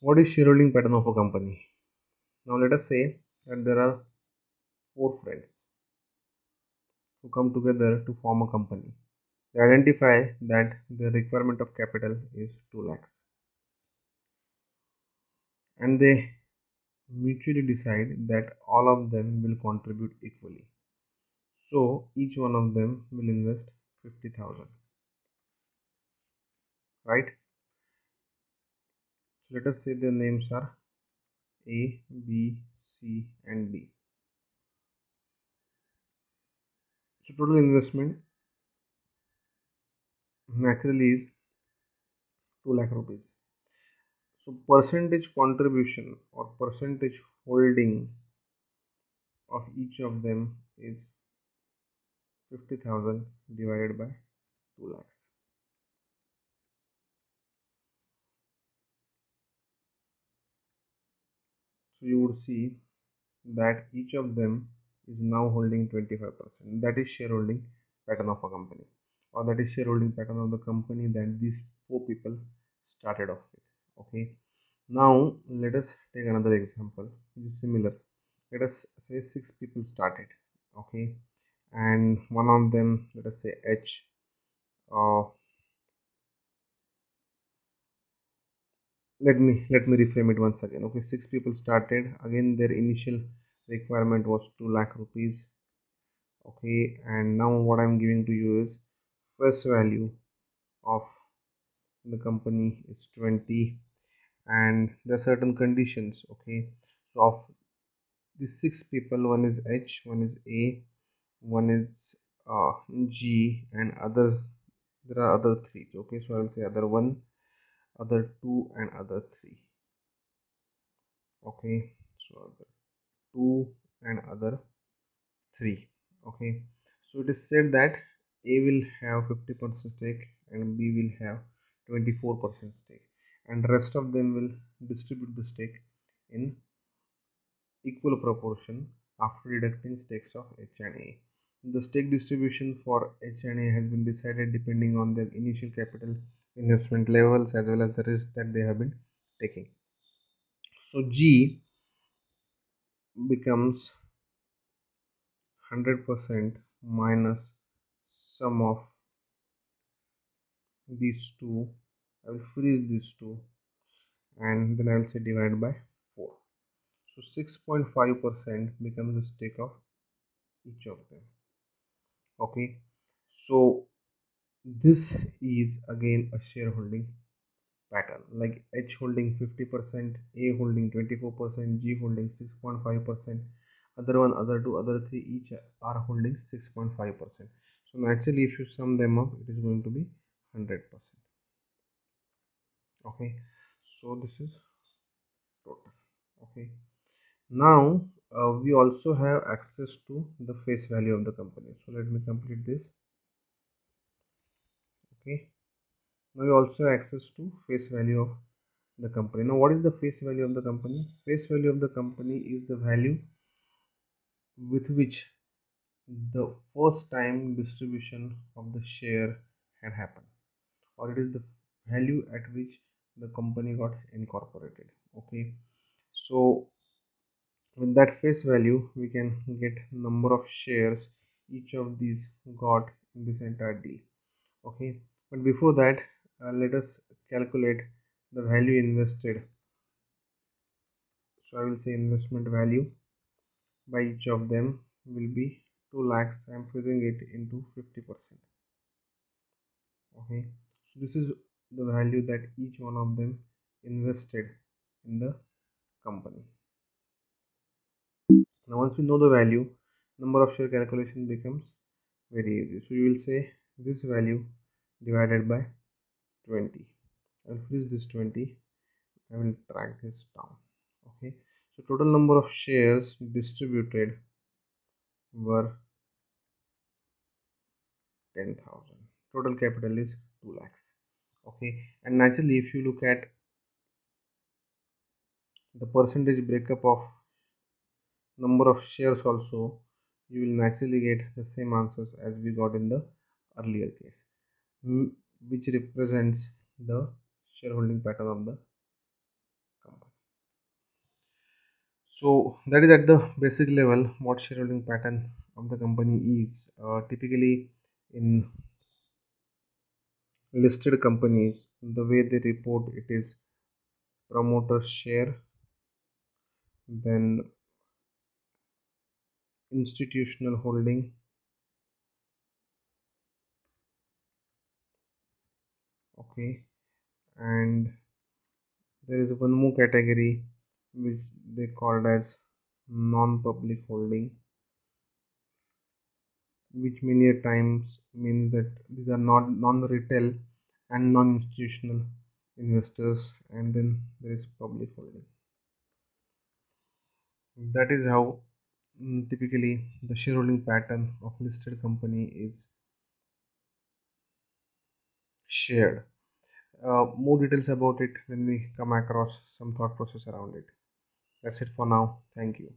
What is shareholding pattern of a company? Now let us say that there are four friends who come together to form a company. They identify that the requirement of capital is 2 lakhs and they mutually decide that all of them will contribute equally. So each one of them will invest 50,000, right? So let us say their names are A, B, C, and D. So total investment naturally is 2 lakh rupees. So percentage contribution or percentage holding of each of them is 50,000 divided by 2 lakhs. So you would see that each of them is now holding 25%. That is shareholding pattern of a company, or that is shareholding pattern of the company that these four people started off with. Okay. Now let us take another example which is similar. Let us say six people started. Okay, and one of them, let us say H. Uh, let me reframe it once again. Okay, six people started. Again, their initial requirement was 2 lakh rupees. Okay, and now what I'm giving to you is first value of the company is 20, and there are certain conditions. Okay, so of the six people, one is H, one is A, one is G, and other, there are other three. Okay, so I'll say other one, other two, and other three. Okay, so other two and other three. Okay, so it is said that A will have 50% stake and B will have 24% stake, and rest of them will distribute the stake in equal proportion after deducting stakes of H and A. The stake distribution for H and A has been decided depending on their initial capital investment levels as well as the risk that they have been taking. So G becomes 100% minus sum of these two. I will freeze these two and then I will say divide by 4. So 6.5% becomes the stake of each of them. Okay, so this is again a shareholding pattern, like H holding 50%, A holding 24%, G holding 6.5%, other one, other two, other three each are holding 6.5%. So naturally if you sum them up it is going to be 100%. Okay, so this is total. Okay, now we also have access to the face value of the company. So let me complete this. Okay, now we also have access to face value of the company. Now what is the face value of the company? Face value of the company is the value with which the first time distribution of the share had happened, or it is the value at which the company got incorporated. Okay, so with that face value we can get number of shares each of these got in this entire deal. Okay, but before that let us calculate the value invested. So I will say investment value by each of them will be 2 lakhs. I am freezing it into 50%. Okay, so this is the value that each one of them invested in the company. Now once we know the value, number of share calculation becomes very easy. So you will say this value divided by 20. I will freeze this 20. I will track this down. Okay, so total number of shares distributed were 10,000. Total capital is 2 lakhs. Okay, and naturally if you look at the percentage breakup of number of shares also, you will naturally get the same answers as we got in the earlier case, which represents the shareholding pattern of the company. So that is at the basic level what shareholding pattern of the company is. Typically in listed companies, the way they report it is promoter share, then institutional holding, okay, and there is one more category which they called as non-public holding, which many a times means that these are not non-retail and non-institutional investors, and then there is public holding. That is how typically the shareholding pattern of listed company is shared. More details about it when we come across some thought process around it. That's it for now. Thank you.